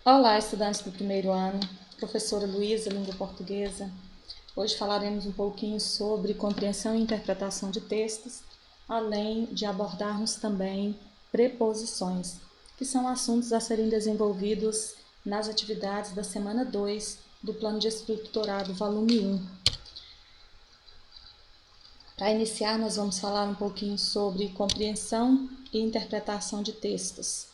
Olá, estudantes do primeiro ano, professora Luísa, língua portuguesa. Hoje falaremos um pouquinho sobre compreensão e interpretação de textos, além de abordarmos também preposições, que são assuntos a serem desenvolvidos nas atividades da semana 2 do Plano de Estudo Tutorado, volume 1. Para iniciar, nós vamos falar um pouquinho sobre compreensão e interpretação de textos.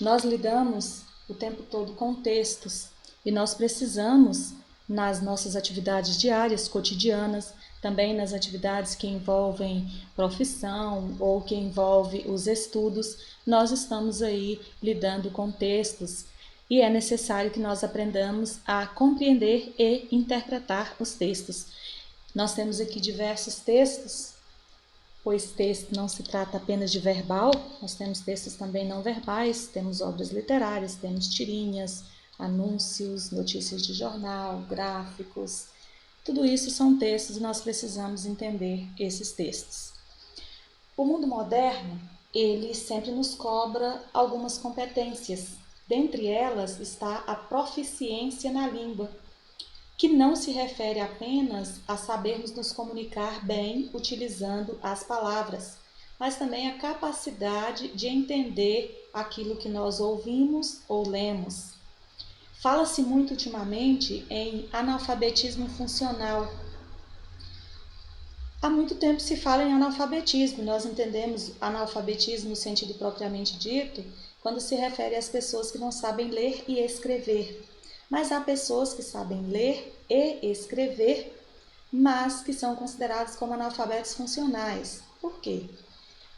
Nós lidamos o tempo todo com textos e nós precisamos, nas nossas atividades diárias, cotidianas, também nas atividades que envolvem profissão ou que envolvem os estudos, nós estamos aí lidando com textos e é necessário que nós aprendamos a compreender e interpretar os textos. Nós temos aqui diversos textos, pois texto não se trata apenas de verbal, nós temos textos também não verbais, temos obras literárias, temos tirinhas, anúncios, notícias de jornal, gráficos. Tudo isso são textos e nós precisamos entender esses textos. O mundo moderno, ele sempre nos cobra algumas competências. Dentre elas está a proficiência na língua, que não se refere apenas a sabermos nos comunicar bem utilizando as palavras, mas também a capacidade de entender aquilo que nós ouvimos ou lemos. Fala-se muito ultimamente em analfabetismo funcional. Há muito tempo se fala em analfabetismo. Nós entendemos analfabetismo no sentido propriamente dito, quando se refere às pessoas que não sabem ler e escrever. Mas há pessoas que sabem ler e escrever, mas que são consideradas como analfabetos funcionais. Por quê?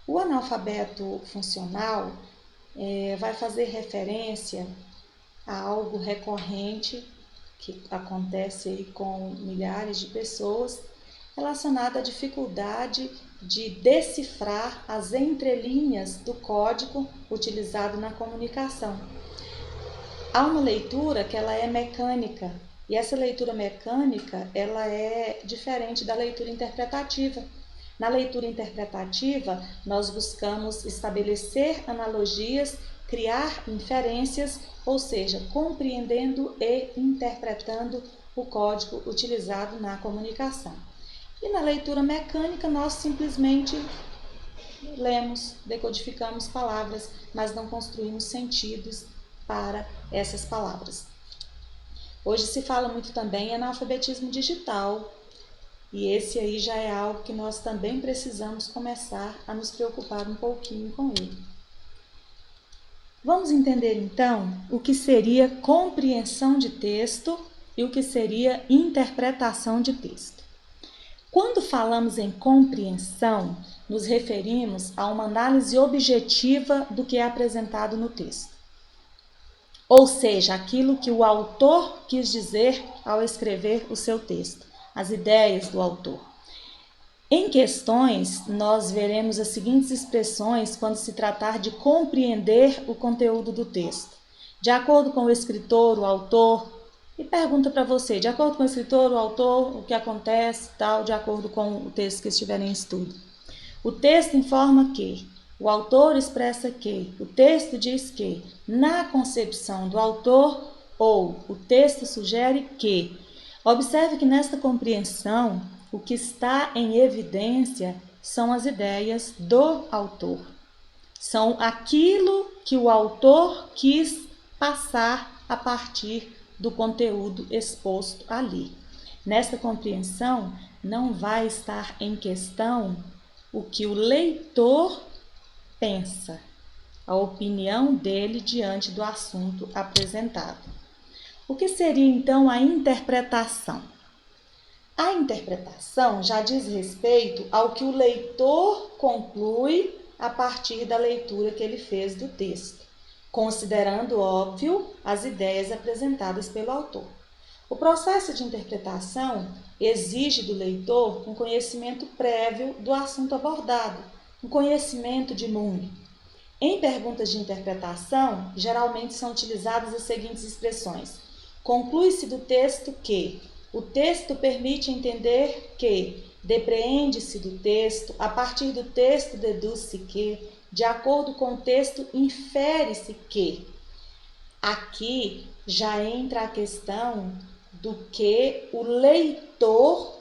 O analfabeto funcional vai fazer referência a algo recorrente que acontece aí com milhares de pessoas, relacionado à dificuldade de decifrar as entrelinhas do código utilizado na comunicação. Há uma leitura que ela é mecânica, e essa leitura mecânica ela é diferente da leitura interpretativa. Na leitura interpretativa, nós buscamos estabelecer analogias, criar inferências, ou seja, compreendendo e interpretando o código utilizado na comunicação. E na leitura mecânica, nós simplesmente lemos, decodificamos palavras, mas não construímos sentidos para essas palavras. Hoje se fala muito também em analfabetismo digital, e esse aí já é algo que nós também precisamos começar a nos preocupar um pouquinho com ele. Vamos entender então o que seria compreensão de texto e o que seria interpretação de texto. Quando falamos em compreensão, nos referimos a uma análise objetiva do que é apresentado no texto. Ou seja, aquilo que o autor quis dizer ao escrever o seu texto, as ideias do autor. Em questões, nós veremos as seguintes expressões quando se tratar de compreender o conteúdo do texto. De acordo com o escritor, o autor, e pergunta para você, de acordo com o escritor, o autor, o que acontece, tal, de acordo com o texto que estiver em estudo. O texto informa que, o autor expressa que, o texto diz que, na concepção do autor, ou o texto sugere que. Observe que nesta compreensão, o que está em evidência são as ideias do autor. São aquilo que o autor quis passar a partir do conteúdo exposto ali. Nesta compreensão, não vai estar em questão o que o leitor pensa, a opinião dele diante do assunto apresentado. O que seria então a interpretação? A interpretação já diz respeito ao que o leitor conclui a partir da leitura que ele fez do texto, considerando óbvio as ideias apresentadas pelo autor. O processo de interpretação exige do leitor um conhecimento prévio do assunto abordado, um conhecimento de mundo. Em perguntas de interpretação, geralmente são utilizadas as seguintes expressões. Conclui-se do texto que, o texto permite entender que, depreende-se do texto, a partir do texto deduz-se que, de acordo com o texto, infere-se que. Aqui já entra a questão do que o leitor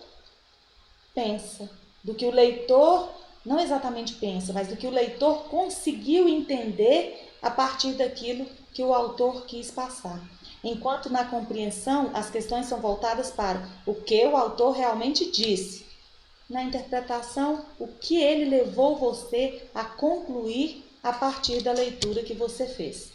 pensa, do que o leitor não exatamente pensa, mas do que o leitor conseguiu entender a partir daquilo que o autor quis passar. Enquanto na compreensão as questões são voltadas para o que o autor realmente disse. Na interpretação, o que ele levou você a concluir a partir da leitura que você fez.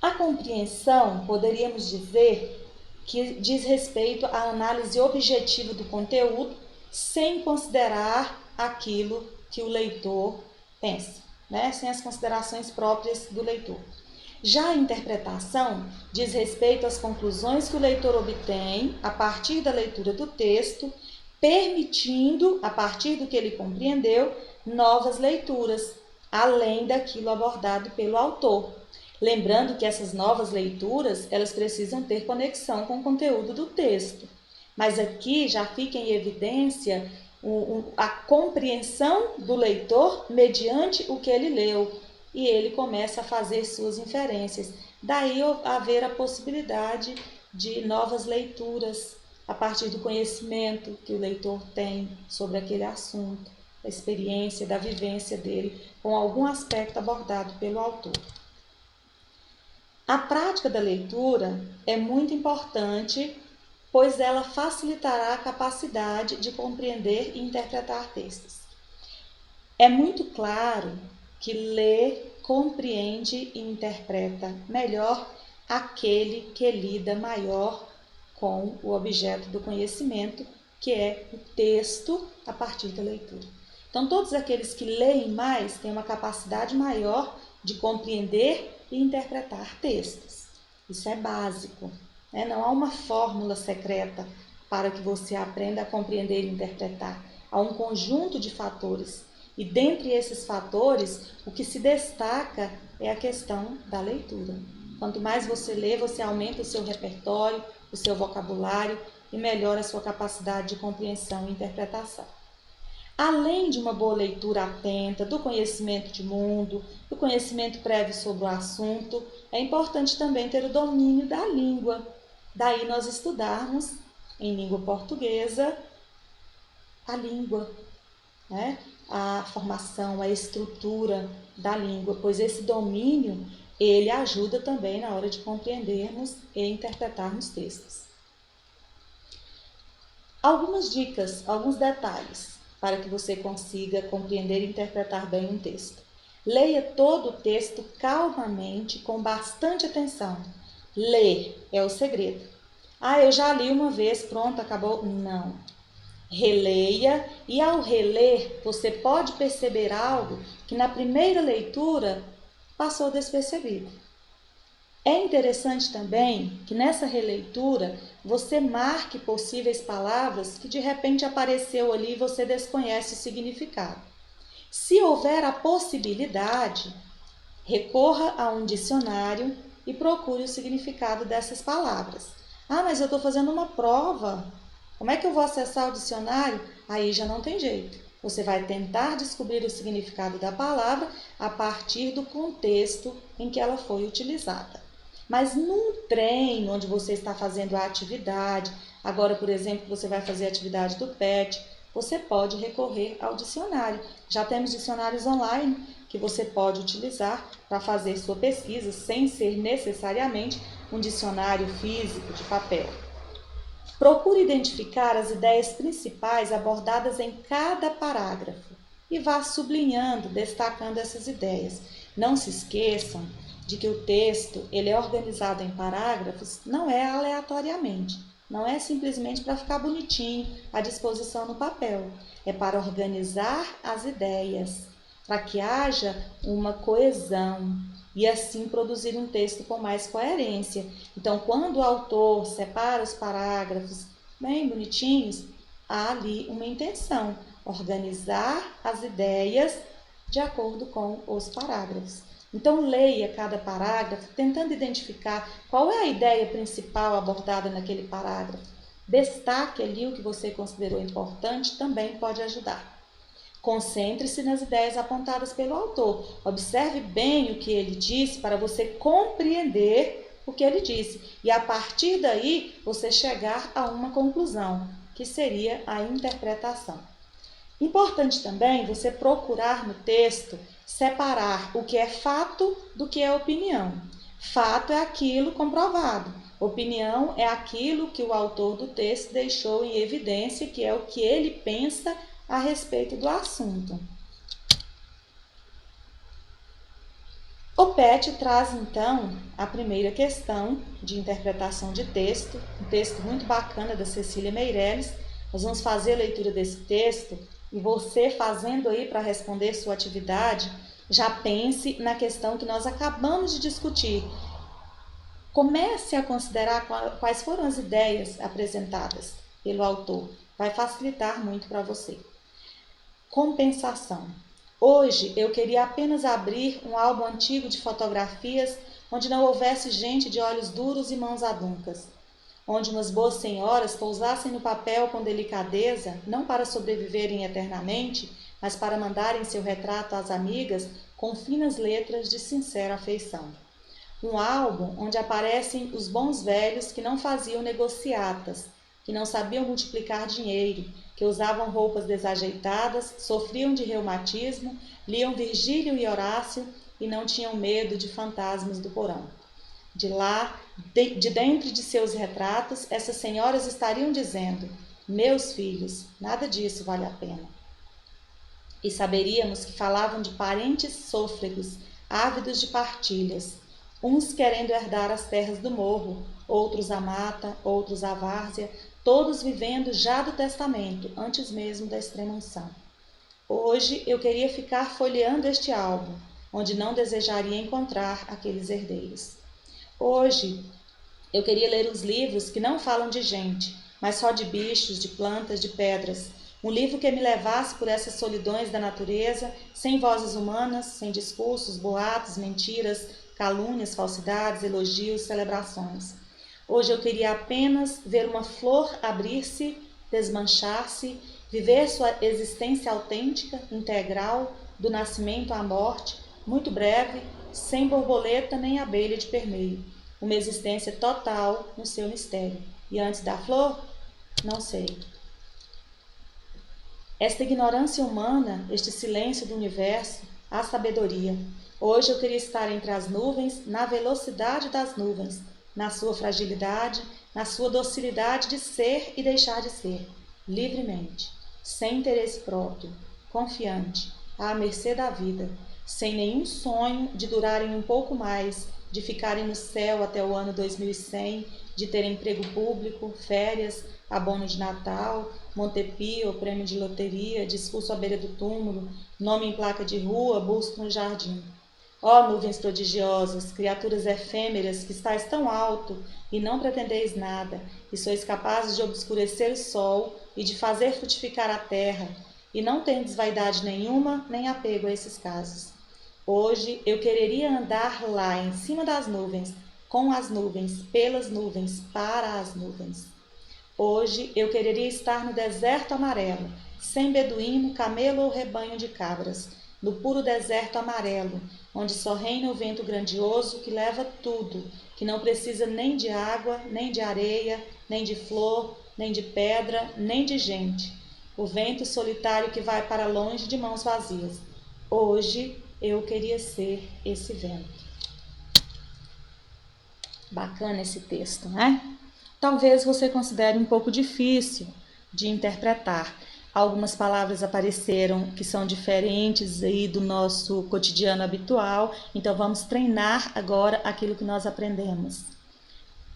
A compreensão, poderíamos dizer, que diz respeito à análise objetiva do conteúdo, sem considerar aquilo que o leitor pensa, né? Sem as considerações próprias do leitor. Já a interpretação diz respeito às conclusões que o leitor obtém a partir da leitura do texto, permitindo, a partir do que ele compreendeu, novas leituras, além daquilo abordado pelo autor. Lembrando que essas novas leituras, elas precisam ter conexão com o conteúdo do texto. Mas aqui já fica em evidência a compreensão do leitor mediante o que ele leu. E ele começa a fazer suas inferências. Daí haver a possibilidade de novas leituras a partir do conhecimento que o leitor tem sobre aquele assunto, da experiência, da vivência dele, com algum aspecto abordado pelo autor. A prática da leitura é muito importante, pois ela facilitará a capacidade de compreender e interpretar textos. É muito claro que lê, compreende e interpreta melhor aquele que lida maior com o objeto do conhecimento, que é o texto a partir da leitura. Então, todos aqueles que leem mais têm uma capacidade maior de compreender e interpretar textos. Isso é básico, né? Não há uma fórmula secreta para que você aprenda a compreender e interpretar. Há um conjunto de fatores. E dentre esses fatores, o que se destaca é a questão da leitura. Quanto mais você lê, você aumenta o seu repertório, o seu vocabulário e melhora a sua capacidade de compreensão e interpretação. Além de uma boa leitura atenta, do conhecimento de mundo, do conhecimento prévio sobre o assunto, é importante também ter o domínio da língua. Daí nós estudarmos em língua portuguesa a língua, né? A formação, a estrutura da língua, pois esse domínio ele ajuda também na hora de compreendermos e interpretarmos textos. Algumas dicas, alguns detalhes para que você consiga compreender e interpretar bem um texto. Leia todo o texto calmamente, com bastante atenção. Ler é o segredo. Eu já li uma vez, pronto, acabou. Não. Releia e ao reler você pode perceber algo que na primeira leitura passou despercebido. É interessante também que nessa releitura você marque possíveis palavras que de repente apareceu ali e você desconhece o significado. Se houver a possibilidade, recorra a um dicionário e procure o significado dessas palavras. Mas eu estou fazendo uma prova. Como é que eu vou acessar o dicionário? Aí já não tem jeito. Você vai tentar descobrir o significado da palavra a partir do contexto em que ela foi utilizada. Mas num treino onde você está fazendo a atividade, agora, por exemplo, você vai fazer a atividade do PET, você pode recorrer ao dicionário. Já temos dicionários online que você pode utilizar para fazer sua pesquisa sem ser necessariamente um dicionário físico de papel. Procure identificar as ideias principais abordadas em cada parágrafo e vá sublinhando, destacando essas ideias. Não se esqueçam de que o texto ele é organizado em parágrafos, não é aleatoriamente, não é simplesmente para ficar bonitinho à disposição no papel, é para organizar as ideias, para que haja uma coesão e assim produzir um texto com mais coerência. Então, quando o autor separa os parágrafos bem bonitinhos, há ali uma intenção, organizar as ideias de acordo com os parágrafos. Então, leia cada parágrafo, tentando identificar qual é a ideia principal abordada naquele parágrafo. Destaque ali o que você considerou importante, também pode ajudar. Concentre-se nas ideias apontadas pelo autor. Observe bem o que ele disse para você compreender o que ele disse. E a partir daí, você chegar a uma conclusão, que seria a interpretação. Importante também você procurar no texto separar o que é fato do que é opinião. Fato é aquilo comprovado. Opinião é aquilo que o autor do texto deixou em evidência, que é o que ele pensa a respeito do assunto. O PET traz então a primeira questão de interpretação de texto, um texto muito bacana da Cecília Meirelles. Nós vamos fazer a leitura desse texto e você, fazendo aí para responder sua atividade, já pense na questão que nós acabamos de discutir. Comece a considerar quais foram as ideias apresentadas pelo autor. Vai facilitar muito para você. Compensação. Hoje eu queria apenas abrir um álbum antigo de fotografias onde não houvesse gente de olhos duros e mãos aduncas, onde umas boas senhoras pousassem no papel com delicadeza, não para sobreviverem eternamente, mas para mandarem seu retrato às amigas com finas letras de sincera afeição. Um álbum onde aparecem os bons velhos que não faziam negociatas, que não sabiam multiplicar dinheiro, que usavam roupas desajeitadas, sofriam de reumatismo, liam Virgílio e Horácio e não tinham medo de fantasmas do porão. De lá, de dentro de seus retratos, essas senhoras estariam dizendo: meus filhos, nada disso vale a pena. E saberíamos que falavam de parentes sôfregos, ávidos de partilhas, uns querendo herdar as terras do morro, outros a mata, outros a várzea, todos vivendo já do testamento, antes mesmo da extrema-unção. Hoje eu queria ficar folheando este álbum, onde não desejaria encontrar aqueles herdeiros. Hoje eu queria ler os livros que não falam de gente, mas só de bichos, de plantas, de pedras. Um livro que me levasse por essas solidões da natureza, sem vozes humanas, sem discursos, boatos, mentiras, calúnias, falsidades, elogios, celebrações. Hoje eu queria apenas ver uma flor abrir-se, desmanchar-se, viver sua existência autêntica, integral, do nascimento à morte, muito breve, sem borboleta nem abelha de permeio. Uma existência total no seu mistério. E antes da flor, não sei. Esta ignorância humana, este silêncio do universo, a sabedoria. Hoje eu queria estar entre as nuvens, na velocidade das nuvens, na sua fragilidade, na sua docilidade de ser e deixar de ser, livremente, sem interesse próprio, confiante, à mercê da vida, sem nenhum sonho de durarem um pouco mais, de ficarem no céu até o ano 2100, de ter emprego público, férias, abono de Natal, Montepio, prêmio de loteria, discurso à beira do túmulo, nome em placa de rua, busto no jardim. Ó nuvens prodigiosas, criaturas efêmeras que estáis tão alto e não pretendeis nada, e sois capazes de obscurecer o sol e de fazer frutificar a terra, e não tendes vaidade nenhuma, nem apego a esses casos. Hoje eu quereria andar lá em cima das nuvens, com as nuvens, pelas nuvens, para as nuvens. Hoje eu quereria estar no deserto amarelo, sem beduíno, camelo ou rebanho de cabras, no puro deserto amarelo, onde só reina o vento grandioso que leva tudo, que não precisa nem de água, nem de areia, nem de flor, nem de pedra, nem de gente. O vento solitário que vai para longe de mãos vazias. Hoje eu queria ser esse vento. Bacana esse texto, né? Talvez você considere um pouco difícil de interpretar. Algumas palavras apareceram que são diferentes aí do nosso cotidiano habitual, então vamos treinar agora aquilo que nós aprendemos.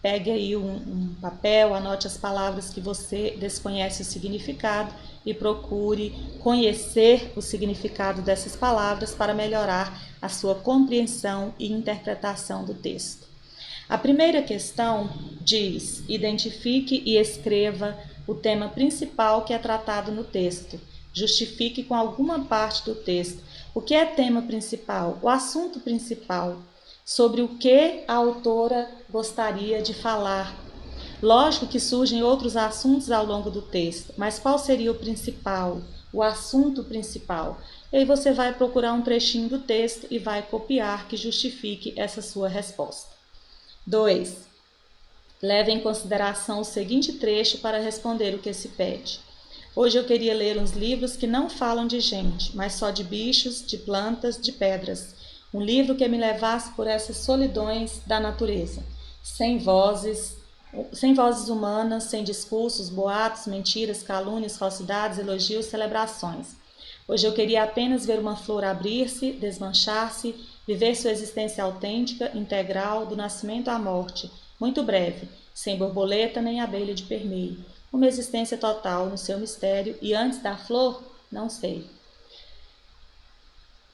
Pegue aí um papel, anote as palavras que você desconhece o significado e procure conhecer o significado dessas palavras para melhorar a sua compreensão e interpretação do texto. A primeira questão diz: identifique e escreva o tema principal que é tratado no texto. Justifique com alguma parte do texto. O que é tema principal? O assunto principal. Sobre o que a autora gostaria de falar. Lógico que surgem outros assuntos ao longo do texto, mas qual seria o principal? o assunto principal. E aí você vai procurar um trechinho do texto e vai copiar que justifique essa sua resposta. 2. Leve em consideração o seguinte trecho para responder o que se pede. Hoje eu queria ler uns livros que não falam de gente, mas só de bichos, de plantas, de pedras. Um livro que me levasse por essas solidões da natureza, sem vozes humanas, sem discursos, boatos, mentiras, calúnias, falsidades, elogios, celebrações. Hoje eu queria apenas ver uma flor abrir-se, desmanchar-se, viver sua existência autêntica, integral, do nascimento à morte, muito breve, sem borboleta nem abelha de permeio, uma existência total no seu mistério e antes da flor, não sei.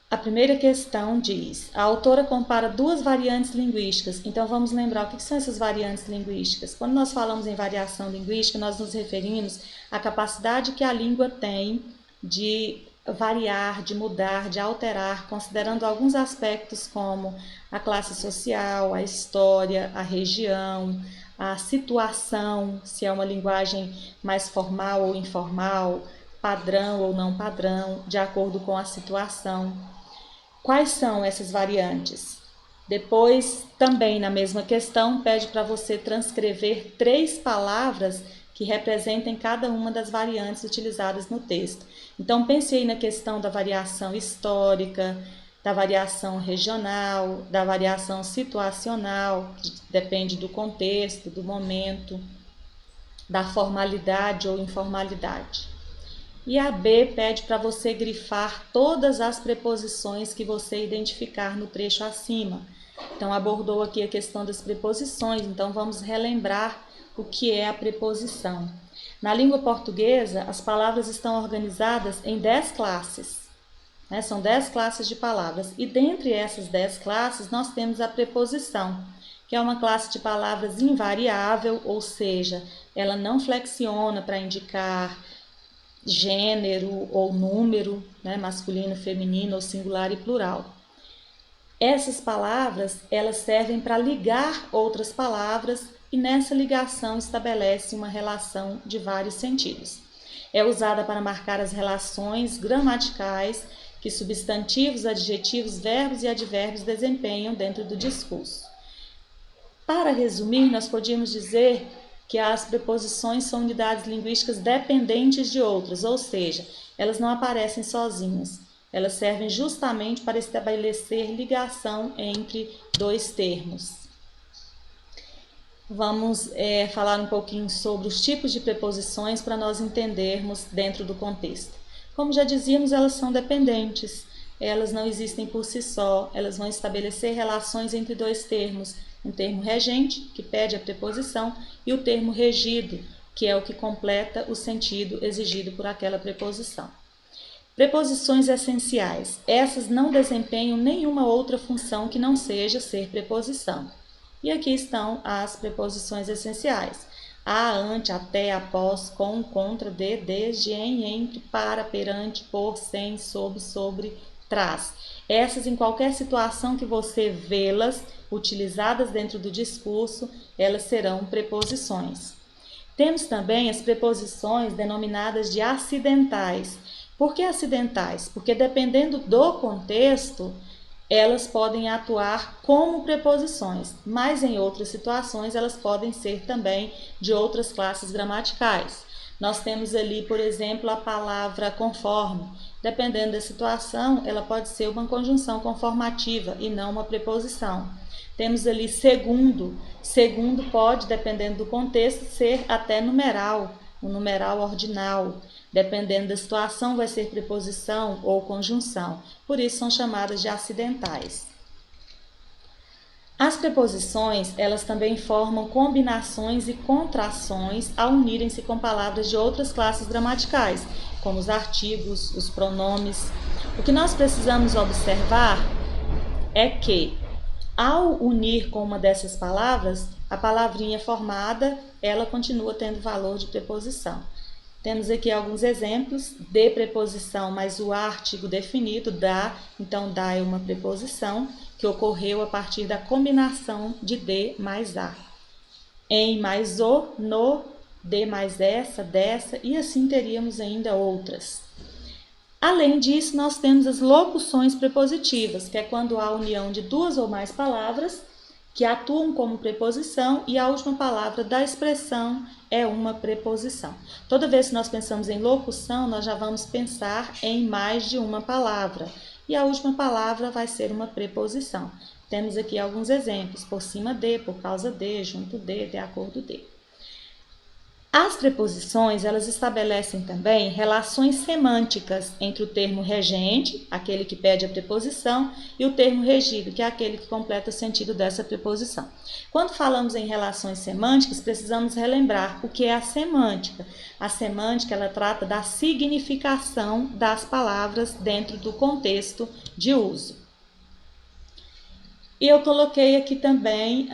A primeira questão diz, a autora compara duas variantes linguísticas, então vamos lembrar o que são essas variantes linguísticas. Quando nós falamos em variação linguística, nós nos referimos à capacidade que a língua tem de variar, de mudar, de alterar, considerando alguns aspectos como a classe social, a história, a região, a situação, se é uma linguagem mais formal ou informal, padrão ou não padrão, de acordo com a situação. Quais são essas variantes? Depois, também na mesma questão, pede para você transcrever 3 palavras que representem cada uma das variantes utilizadas no texto. Então, pense aí na questão da variação histórica, da variação regional, da variação situacional, que depende do contexto, do momento, da formalidade ou informalidade. E a B pede para você grifar todas as preposições que você identificar no trecho acima. Então, abordou aqui a questão das preposições, então vamos relembrar o que é a preposição. Na língua portuguesa, as palavras estão organizadas em 10 classes. São 10 classes de palavras. E dentre essas 10 classes, nós temos a preposição, que é uma classe de palavras invariável, ou seja, ela não flexiona para indicar gênero ou número, masculino, feminino ou singular e plural. Essas palavras, elas servem para ligar outras palavras e nessa ligação estabelece uma relação de vários sentidos. É usada para marcar as relações gramaticais que substantivos, adjetivos, verbos e advérbios desempenham dentro do discurso. Para resumir, nós podíamos dizer que as preposições são unidades linguísticas dependentes de outras, ou seja, elas não aparecem sozinhas. Elas servem justamente para estabelecer ligação entre 2 termos. Vamos falar um pouquinho sobre os tipos de preposições para nós entendermos dentro do contexto. Como já dizíamos, elas são dependentes, elas não existem por si só, elas vão estabelecer relações entre 2 termos, um termo regente, que pede a preposição, e o termo regido, que é o que completa o sentido exigido por aquela preposição. Preposições essenciais. Essas não desempenham nenhuma outra função que não seja ser preposição. E aqui estão as preposições essenciais. A, ante, até, após, com, contra, de, desde, em, entre, para, perante, por, sem, sob, sobre, traz. Essas, em qualquer situação que você vê-las utilizadas dentro do discurso, elas serão preposições. Temos também as preposições denominadas de acidentais. Por que acidentais? Porque dependendo do contexto, elas podem atuar como preposições, mas em outras situações elas podem ser também de outras classes gramaticais. Nós temos ali, por exemplo, a palavra conforme. Dependendo da situação, ela pode ser uma conjunção conformativa e não uma preposição. Temos ali segundo. Segundo pode, dependendo do contexto, ser até numeral, um numeral ordinal. Dependendo da situação, vai ser preposição ou conjunção. Por isso são chamadas de acidentais. As preposições, elas também formam combinações e contrações ao unirem-se com palavras de outras classes gramaticais, como os artigos, os pronomes. O que nós precisamos observar é que, ao unir com uma dessas palavras, a palavrinha formada, ela continua tendo valor de preposição. Temos aqui alguns exemplos de preposição, mas o artigo definido, da, então da é uma preposição que ocorreu a partir da combinação de de mais a. Em mais o, no, de mais essa, dessa, e assim teríamos ainda outras. Além disso, nós temos as locuções prepositivas, que é quando há a união de duas ou mais palavras que atuam como preposição e a última palavra da expressão é uma preposição. Toda vez que nós pensamos em locução, nós já vamos pensar em mais de uma palavra e a última palavra vai ser uma preposição. Temos aqui alguns exemplos: por cima de, por causa de, junto de acordo de. As preposições, elas estabelecem também relações semânticas entre o termo regente, aquele que pede a preposição, e o termo regido, que é aquele que completa o sentido dessa preposição. Quando falamos em relações semânticas, precisamos relembrar o que é a semântica. A semântica, ela trata da significação das palavras dentro do contexto de uso. E eu coloquei aqui também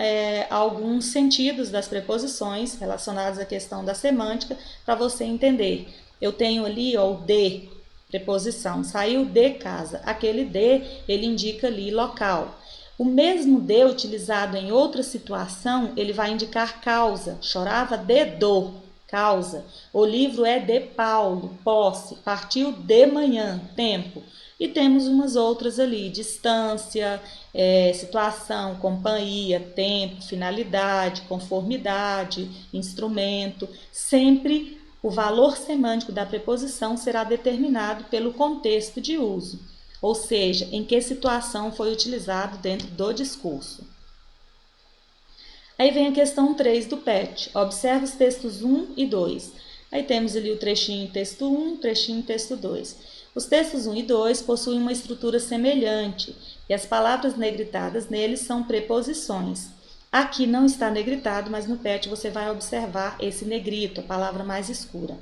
alguns sentidos das preposições relacionados à questão da semântica para você entender. Eu tenho ali o de, preposição, saiu de casa. Aquele de, ele indica ali local. O mesmo de utilizado em outra situação, ele vai indicar causa. Chorava de dor, causa. O livro é de Paulo, posse. Partiu de manhã, tempo. E temos umas outras ali, distância, situação, companhia, tempo, finalidade, conformidade, instrumento. Sempre o valor semântico da preposição será determinado pelo contexto de uso, ou seja, em que situação foi utilizado dentro do discurso. Aí vem a questão 3 do PET. Observe os textos 1 e 2. Aí temos ali o trechinho texto 1, trechinho texto 2. Os textos 1 e 2 possuem uma estrutura semelhante e as palavras negritadas neles são preposições. Aqui não está negritado, mas no PET você vai observar esse negrito, a palavra mais escura.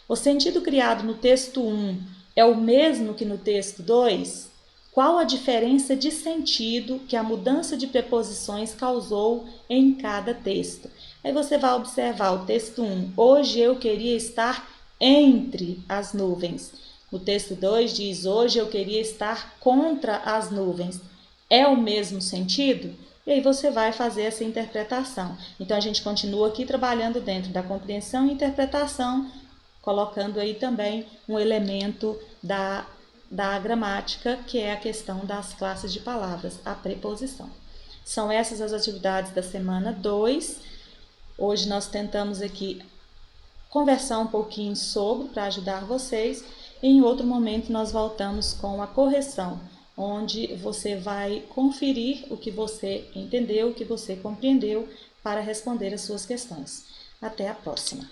O sentido criado no texto 1 é o mesmo que no texto 2? Qual a diferença de sentido que a mudança de preposições causou em cada texto? Aí você vai observar o texto 1, hoje eu queria estar entre as nuvens. O texto 2 diz, hoje eu queria estar contra as nuvens. É o mesmo sentido? E aí você vai fazer essa interpretação. Então, a gente continua aqui trabalhando dentro da compreensão e interpretação, colocando aí também um elemento da gramática, que é a questão das classes de palavras, a preposição. São essas as atividades da semana 2. Hoje nós tentamos aqui conversar um pouquinho sobre, para ajudar vocês. Em outro momento nós voltamos com a correção, onde você vai conferir o que você entendeu, o que você compreendeu para responder as suas questões. Até a próxima!